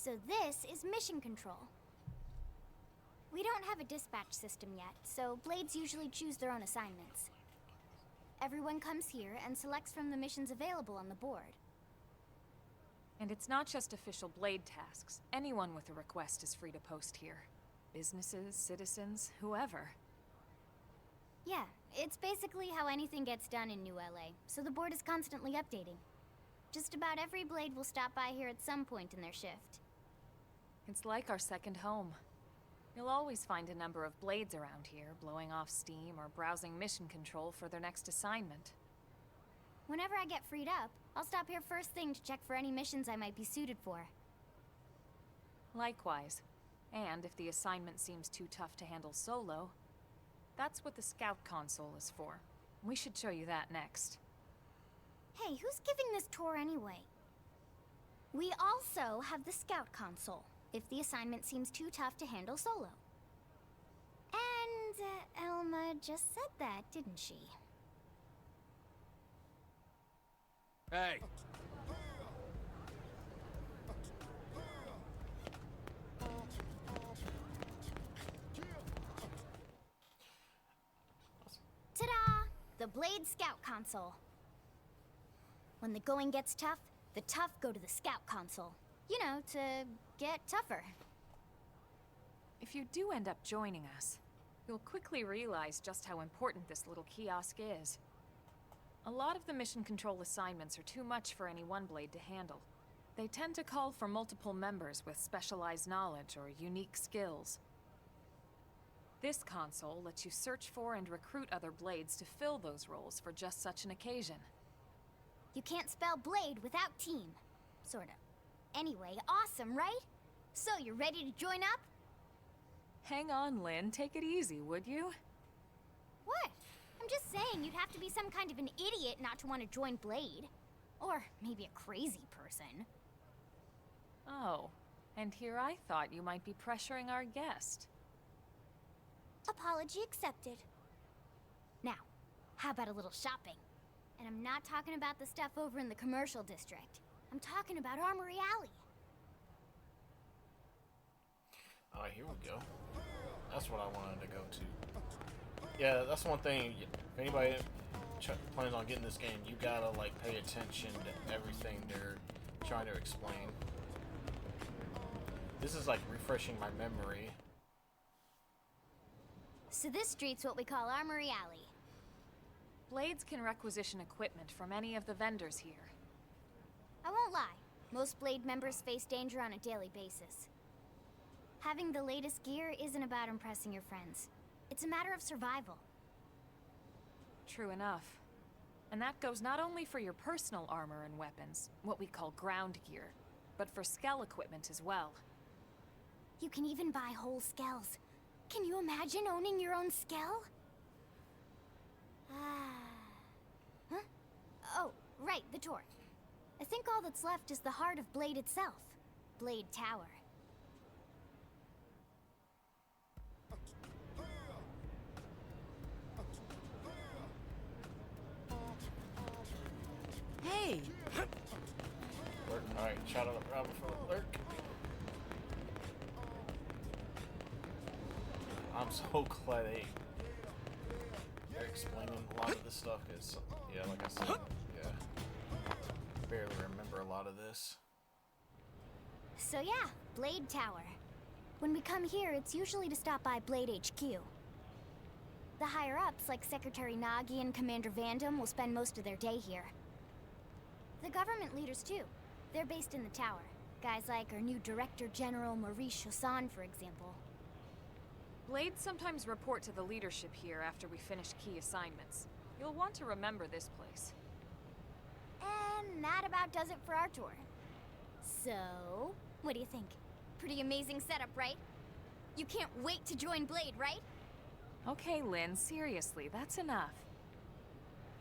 So this is mission control. We don't have a dispatch system yet, so Blades usually choose their own assignments. Everyone comes here and selects from the missions available on the board. And it's not just official Blade tasks. Anyone with a request is free to post here. Businesses, citizens, whoever. Yeah, it's basically how anything gets done in New LA, so the board is constantly updating. Just about every Blade will stop by here at some point in their shift. It's like our second home. You'll always find a number of Blades around here, blowing off steam or browsing mission control for their next assignment. Whenever I get freed up, I'll stop here first thing to check for any missions I might be suited for. Likewise. And if the assignment seems too tough to handle solo, that's what the Scout Console is for. We should show you that next. Hey, who's giving this tour anyway? We also have the Scout Console, if the assignment seems too tough to handle solo. And Elma just said that, didn't she? Hey! Ta-da! The Blade Scout Console. When the going gets tough, the tough go to the Scout Console. You know, to get tougher. If you do end up joining us, you'll quickly realize just how important this little kiosk is. A lot of the mission control assignments are too much for any one Blade to handle. They tend to call for multiple members with specialized knowledge or unique skills. This console lets you search for and recruit other Blades to fill those roles for just such an occasion. You can't spell Blade without team. Sorta. Anyway, awesome, right? So, you're ready to join up? Hang on, Lynn. Take it easy, would you? What? I'm just saying you'd have to be some kind of an idiot not to want to join Blade. Or maybe a crazy person. Oh, and here I thought you might be pressuring our guest. Apology accepted. Now, how about a little shopping? And I'm not talking about the stuff over in the commercial district. I'm talking about Armory Alley. Alright, here we go. That's what I wanted to go to. Yeah, that's one thing. If anybody plans on getting this game, you gotta like pay attention to everything they're trying to explain. This is like refreshing my memory. So this street's what we call Armory Alley. Blades can requisition equipment from any of the vendors here. I won't lie, most Blade members face danger on a daily basis. Having the latest gear isn't about impressing your friends. It's a matter of survival. True enough. And that goes not only for your personal armor and weapons, what we call ground gear, but for Skell equipment as well. You can even buy whole Skells. Can you imagine owning your own Skell? Huh? Oh, right, the tour. I think all that's left is the heart of Blade itself. Blade Tower. Hey! Alright, shout out Robin for the lurk. I'm so glad they're explaining a lot of this stuff, because, yeah, like I said, yeah, barely remember a lot of this. So yeah, Blade Tower. When we come here, it's usually to stop by Blade HQ. The higher-ups, like Secretary Nagi and Commander Vandam, will spend most of their day here. The government leaders, too. They're based in the tower. Guys like our new Director General Maurice Chassan, for example. Blades sometimes report to the leadership here after we finish key assignments. You'll want to remember this place. And that about does it for our tour. So, what do you think? Pretty amazing setup, right? You can't wait to join Blade, right? Okay, Lynn, seriously, that's enough.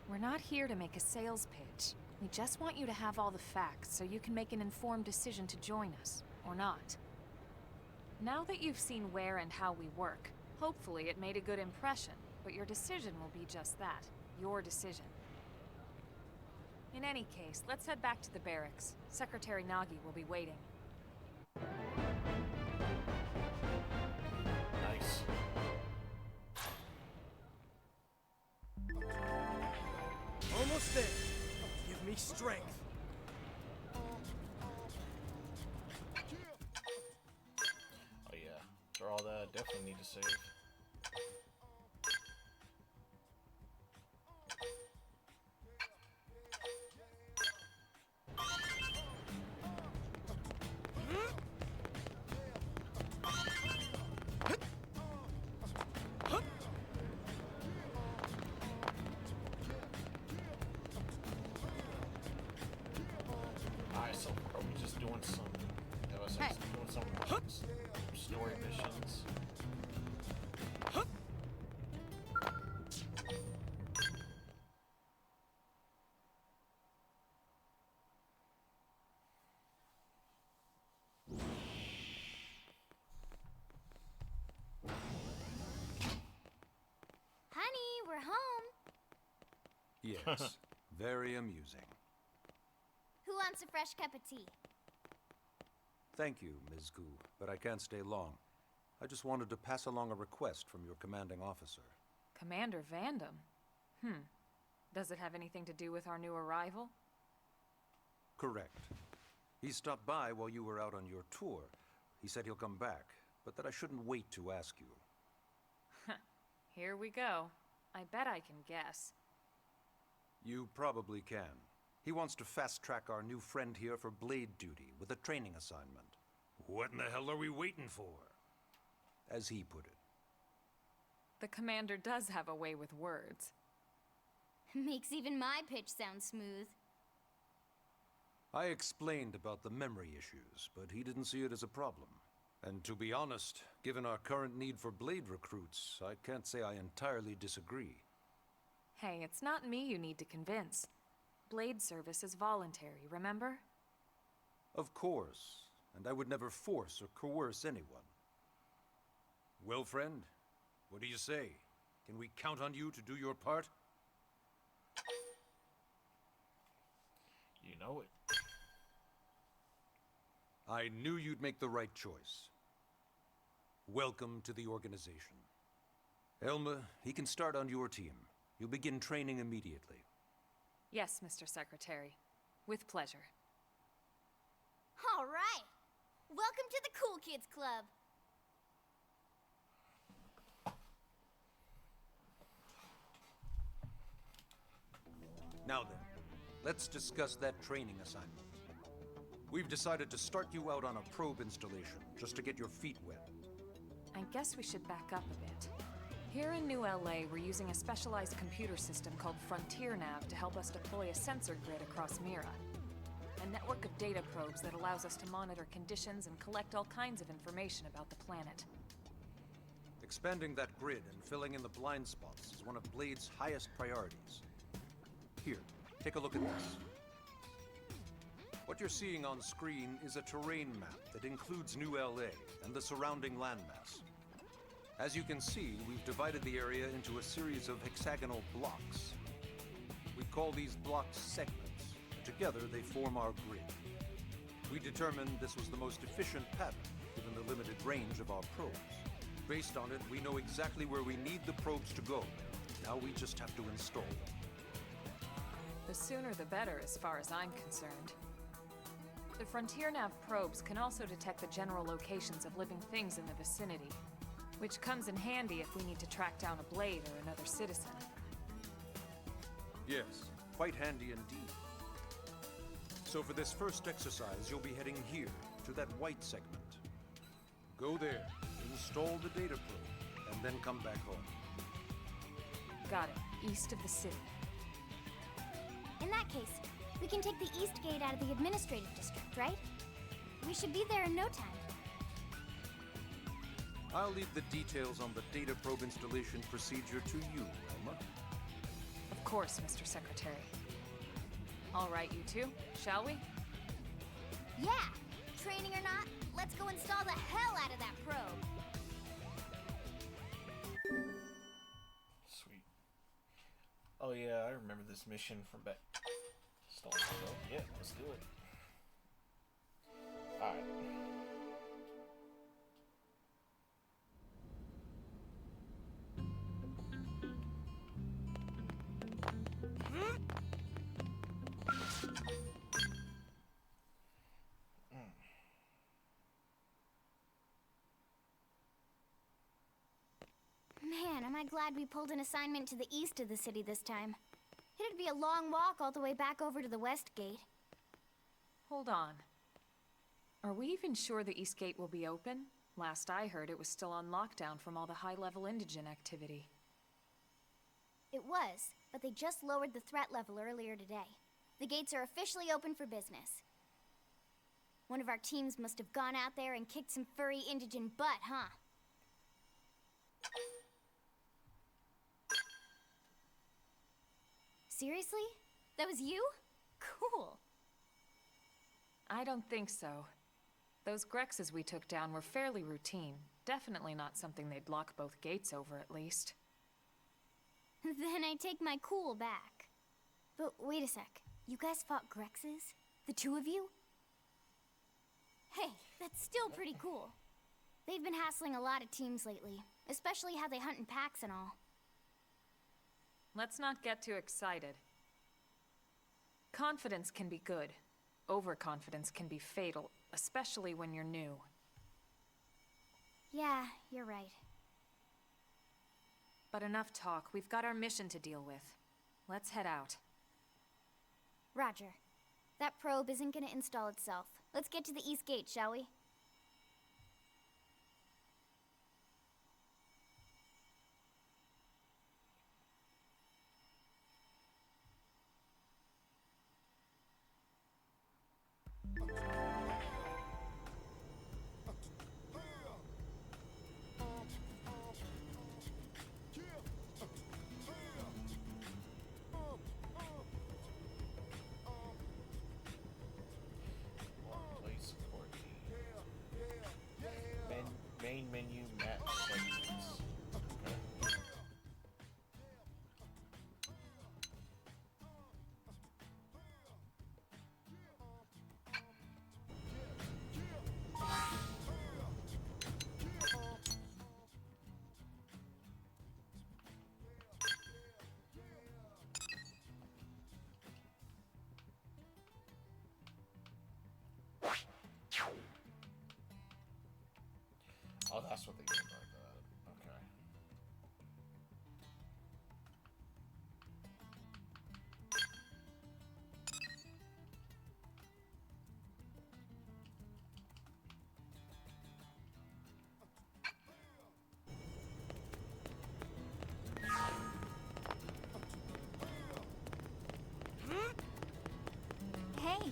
We're not here to make a sales pitch. We just want you to have all the facts so you can make an informed decision to join us, or not. Now that you've seen where and how we work, hopefully it made a good impression, but your decision will be just that, your decision. In any case, let's head back to the barracks. Secretary Nagi will be waiting. almost there. Give me strength. Oh yeah, for all that, I definitely need to save. Alright, so are we just doing some, doing some story missions? Honey, we're home. Yes, very amusing. Who wants a fresh cup of tea? Thank you, Ms. Gu, but I can't stay long. I just wanted to pass along a request from your commanding officer. Commander Vandam? Does it have anything to do with our new arrival? Correct. He stopped by while you were out on your tour. He said he'll come back, but that I shouldn't wait to ask you. Here we go. I bet I can guess. You probably can. He wants to fast-track our new friend here for blade duty with a training assignment. What in the hell are we waiting for? As he put it. The commander does have a way with words. Makes even my pitch sound smooth. I explained about the memory issues, but he didn't see it as a problem. And to be honest, given our current need for blade recruits, I can't say I entirely disagree. Hey, it's not me you need to convince. Blade service is voluntary, remember? Of course, and I would never force or coerce anyone. Well, friend, what do you say? Can we count on you to do your part? You know it. I knew you'd make the right choice. Welcome to the organization. Elma, he can start on your team. You'll begin training immediately. Yes, Mr. Secretary. With pleasure. All right. Welcome to the Cool Kids Club. Now then, let's discuss that training assignment. We've decided to start you out on a probe installation, just to get your feet wet. I guess we should back up a bit. Here in New LA, we're using a specialized computer system called Frontier Nav to help us deploy a sensor grid across Mira. A network of data probes that allows us to monitor conditions and collect all kinds of information about the planet. Expanding that grid and filling in the blind spots is one of Blade's highest priorities. Here, take a look at this. What you're seeing on screen is a terrain map that includes New LA and the surrounding landmass. As you can see, we've divided the area into a series of hexagonal blocks. We call these blocks segments. Together, they form our grid. We determined this was the most efficient pattern, given the limited range of our probes. Based on it, we know exactly where we need the probes to go. Now we just have to install them. The sooner the better, as far as I'm concerned. The Frontier Nav probes can also detect the general locations of living things in the vicinity, which comes in handy if we need to track down a blade or another citizen. Yes, quite handy indeed. So for this first exercise, you'll be heading here, to that white segment. Go there, install the data probe, and then come back home. Got it. East of the city. In that case, we can take the east gate out of the administrative district, right? We should be there in no time. I'll leave the details on the data probe installation procedure to you, Elma. Of course, Mr. Secretary. All right, you two, shall we? Yeah! Training or not, let's go install the hell out of that probe! Sweet. Oh yeah, I remember this mission from back. Stolen ago. Yeah, let's do it. Alright. Man, am I glad we pulled an assignment to the east of the city this time. It'd be a long walk all the way back over to the west gate. Hold on. Are we even sure the East Gate will be open? Last I heard, it was still on lockdown from all the high-level indigent activity. It was, but they just lowered the threat level earlier today. The gates are officially open for business. One of our teams must have gone out there and kicked some furry indigent butt, huh? Seriously? That was you? Cool. I don't think so. Those Grexes we took down were fairly routine. Definitely not something they'd lock both gates over, at least. Then I take my cool back. But wait a sec. You guys fought Grexes? The two of you? Hey, that's still pretty cool. They've been hassling a lot of teams lately, especially how they hunt in packs and all. Let's not get too excited. Confidence can be good. Overconfidence can be fatal, especially when you're new. Yeah, you're right. But enough talk. We've got our mission to deal with. Let's head out. Roger. That probe isn't gonna install itself. Let's get to the East Gate, shall we? Place support main menu map segments. Okay. Oh, that's what they mean by that. Okay. Hey!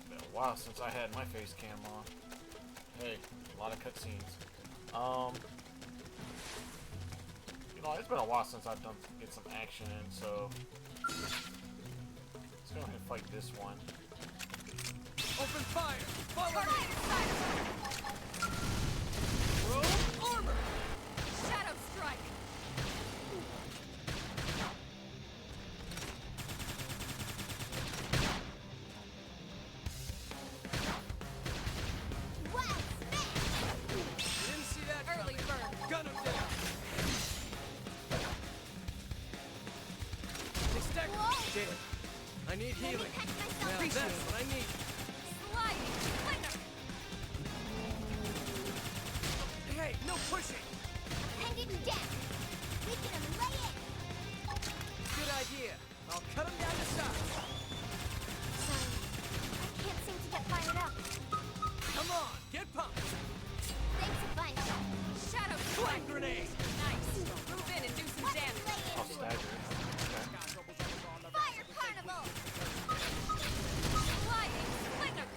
Been a while since I had my face cam on. Hey, a lot of cutscenes. You know, it's been a while since I've get some action in, so let's go ahead and fight this one. Open fire! Follow me! Roll armor! Shadow Strike! Didn't see that Early coming. bird! Gun him down! They stacked Whoa! Dead. I need Let me healing. catch myself. Now that's what I need. Sliding Splinter! Hey, no pushing! End it in death. We can lay it. Good idea. I'll cut him down to size. Sorry, I can't seem to get fired up. Come on, get pumped. Thanks a bunch. Shadow Flame Strike! grenade! Nice! Move in and do some Let me damage! lay Oh, into it. stagger. Okay. Fire Carnival! Sliding Splinter!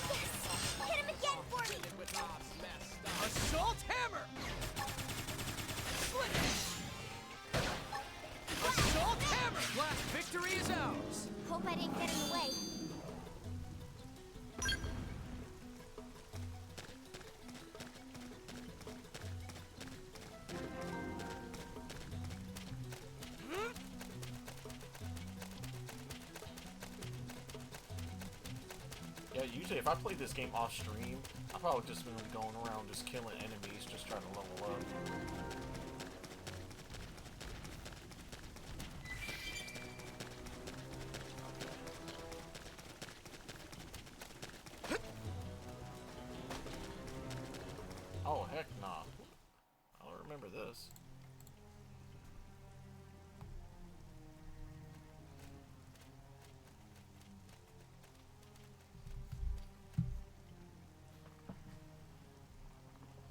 Yes! Hit him again for me! Assault hammer! Split! Assault hammer! Last victory is ours! Hope I didn't get in the way. Honestly, if I played this game off stream, I probably just been going around just killing enemies, just trying to level up. Oh, heck nah. I don't remember this.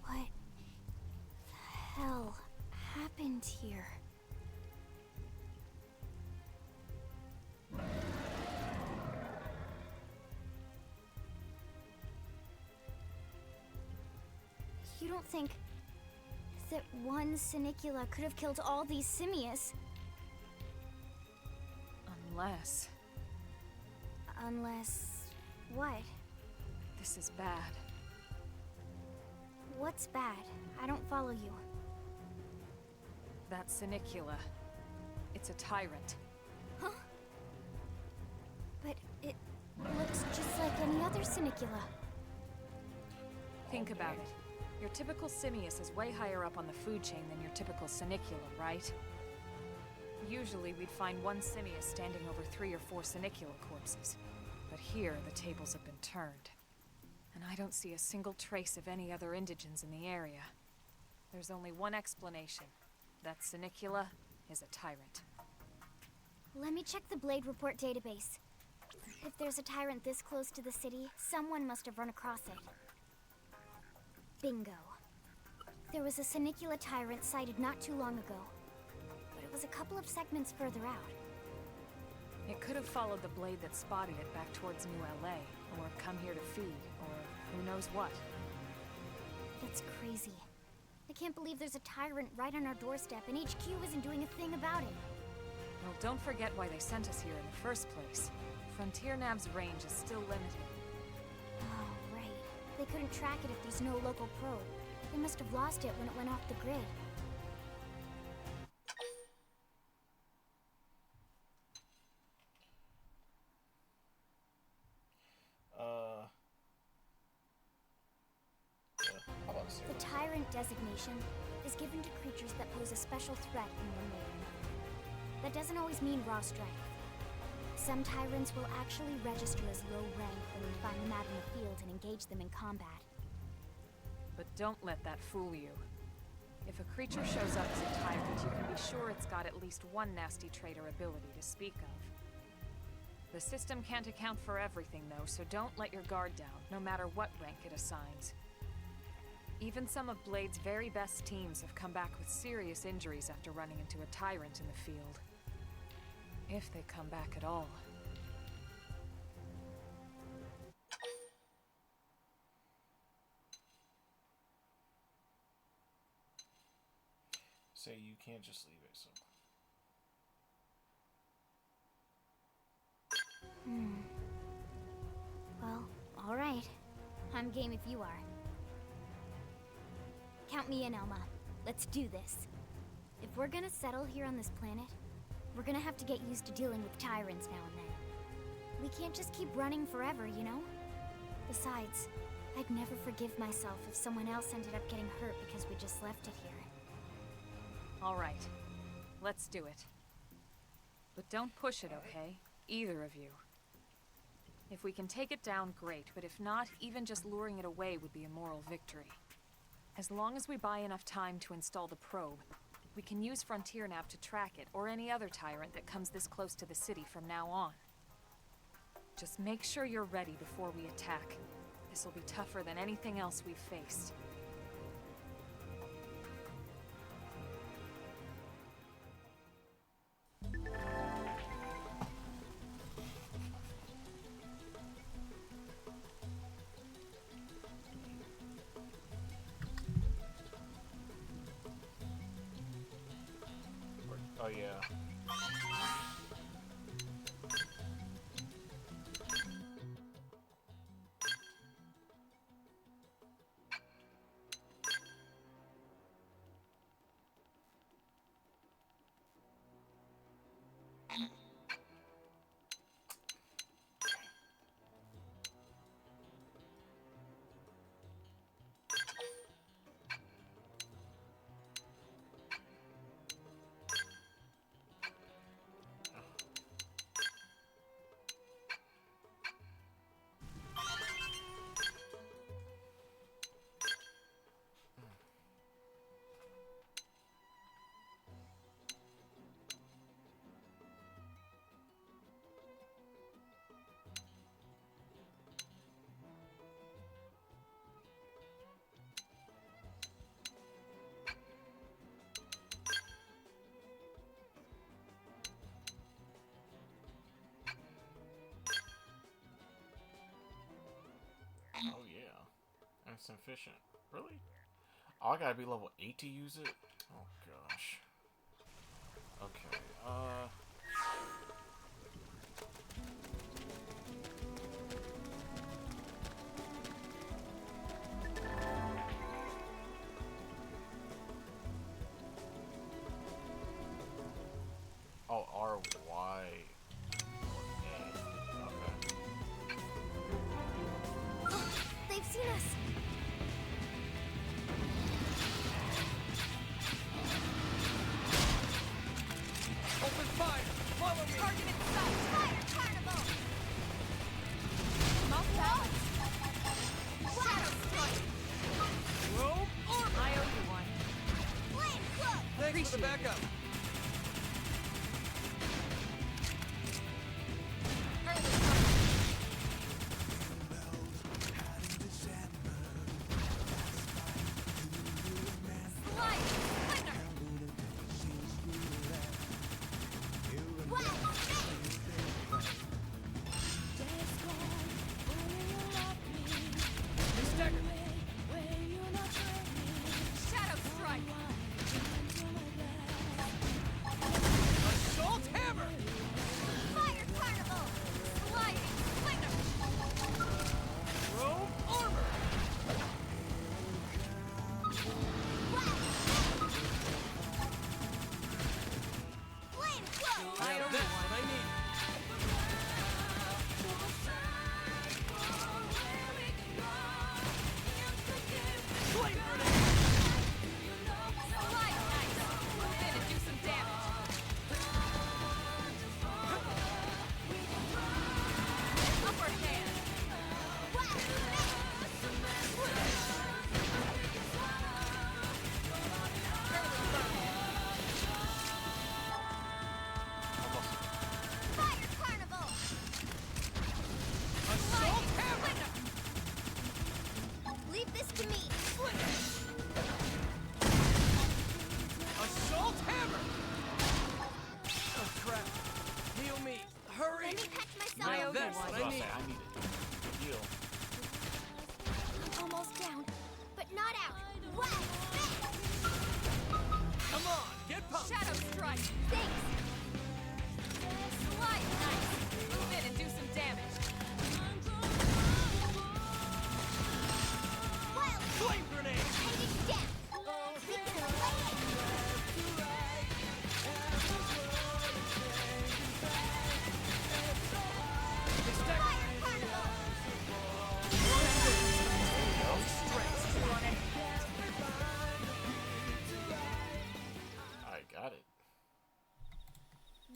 What the hell happened here? You don't think that one Sinicula could have killed all these simius? Unless Unless... what? this is bad. What's bad? I don't follow you. That Sinicula. It's a tyrant. Huh? But it looks just like any other Sinicula. Think about it. Your typical simius is way higher up on the food chain than your typical Sinicula, right? Usually we'd find one simius standing over 3 or 4 Sinicula corpses. But here, the tables have been turned. And I don't see a single trace of any other indigents in the area. There's only one explanation. That Sinicula is a tyrant. Let me check the Blade Report database. If there's a tyrant this close to the city, someone must have run across it. Bingo. There was a Sinicula tyrant sighted not too long ago, but it was a couple of segments further out. It could have followed the blade that spotted it back towards New LA, or come here to feed, or who knows what. That's crazy. I can't believe there's a tyrant right on our doorstep and HQ isn't doing a thing about it. Well, don't forget why they sent us here in the first place. Frontier Nav's range is still limited. Oh, right. They couldn't track it if there's no local probe. They must have lost it when it went off the grid. How about this? The Tyrant designation is given to creatures that pose a special threat in one way or another. That doesn't always mean raw strength. Some Tyrants will actually register as low rank when we find them out in the field and engage them in combat. But don't let that fool you. If a creature shows up as a tyrant, you can be sure it's got at least one nasty trait or ability to speak of. The system can't account for everything, though, so don't let your guard down, no matter what rank it assigns. Even some of Blade's very best teams have come back with serious injuries after running into a tyrant in the field. If they come back at all. Say you can't just leave it, so. Well, alright. I'm game if you are. Count me in, Elma. Let's do this. If we're gonna settle here on this planet, we're gonna have to get used to dealing with tyrants now and then. We can't just keep running forever, you know? Besides, I'd never forgive myself if someone else ended up getting hurt because we just left it here. All right. Let's do it. But don't push it, okay? Either of you. If we can take it down, great, but if not, even just luring it away would be a moral victory. As long as we buy enough time to install the probe, we can use Frontier Nav to track it, or any other tyrant that comes this close to the city from now on. Just make sure you're ready before we attack. This will be tougher than anything else we've faced. Oh yeah. insufficient. Really? Oh, I gotta be level 8 to use it? Oh gosh. Okay, oh, R-Y. Okay. They've seen us. Open fire! Follow me! Target in sight. Fire carnival. Most out. Shadow strike. Rope armor! I owe you one. Flame cloak. Thanks for the backup. Slide. Slinger. Well, Stagger! Shadow strike. Assault hammer! Fire carnival. Sliding. Slinger. Rope armor! Flame cloak. I have this what I need. Flame grenade! Slide knife. Move in and do some damage. Upper hand. Fire carnival. Assault hammer! Leave this to me. Assault hammer! Oh crap. Heal me. Hurry! Let me catch myself. Now owe you that's one. what I I was need. about to say, I need it. Heal. Almost down, but not out. Well, Come on, get pumped! Shadow strike. thanks. Slide knife. Move in and do some damage. Wild Flame grenade! hanging down. We can play it. Fire carnival. I got it.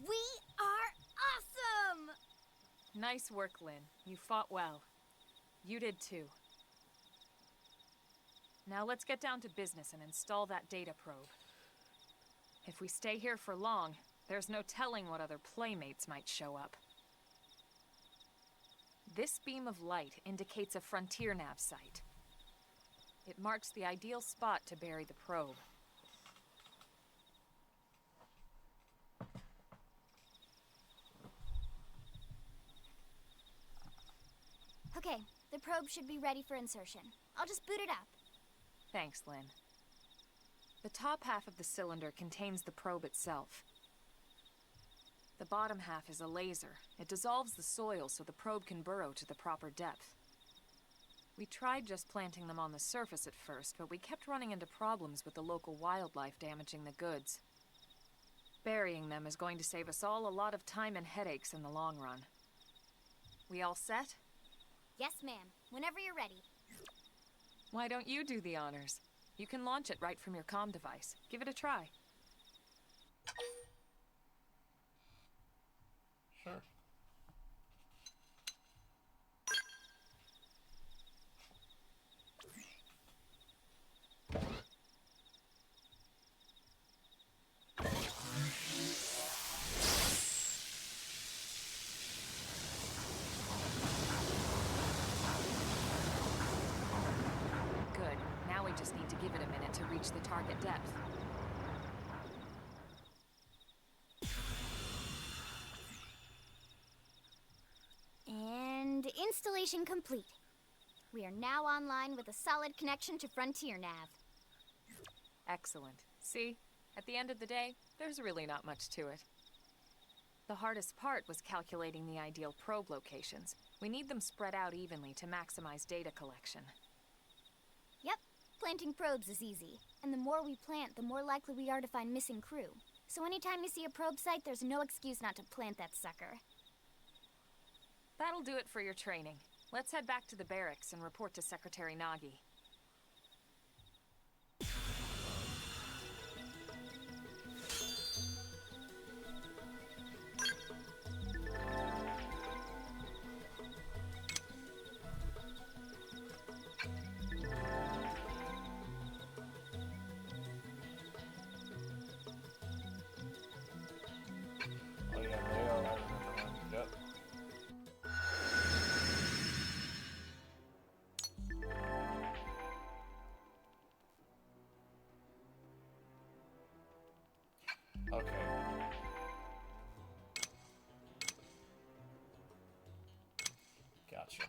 We are awesome. Nice work, Lynn. You fought well. You did too. Now let's get down to business and install that data probe. If we stay here for long, there's no telling what other playmates might show up. This beam of light indicates a frontier nav site. It marks the ideal spot to bury the probe. Okay, the probe should be ready for insertion. I'll just boot it up. Thanks, Lynn. The top half of the cylinder contains the probe itself. The bottom half is a laser. It dissolves the soil so the probe can burrow to the proper depth. We tried just planting them on the surface at first, but we kept running into problems with the local wildlife damaging the goods. Burying them is going to save us all a lot of time and headaches in the long run. We all set? Yes, ma'am. Whenever you're ready. Why don't you do the honors? You can launch it right from your comm device. Give it a try. Sure. Good. Now we just need to give it a minute to reach the target depth. And installation complete. We are now online with a solid connection to Frontier Nav. Excellent. See? At the end of the day, there's really not much to it. The hardest part was calculating the ideal probe locations. We need them spread out evenly to maximize data collection. Yep, planting probes is easy. And the more we plant, the more likely we are to find missing crew. So anytime you see a probe site, there's no excuse not to plant that sucker. That'll do it for your training. Let's head back to the barracks and report to Secretary Nagi. Oh yeah, they are. I remember him. Yep. Okay. Gotcha.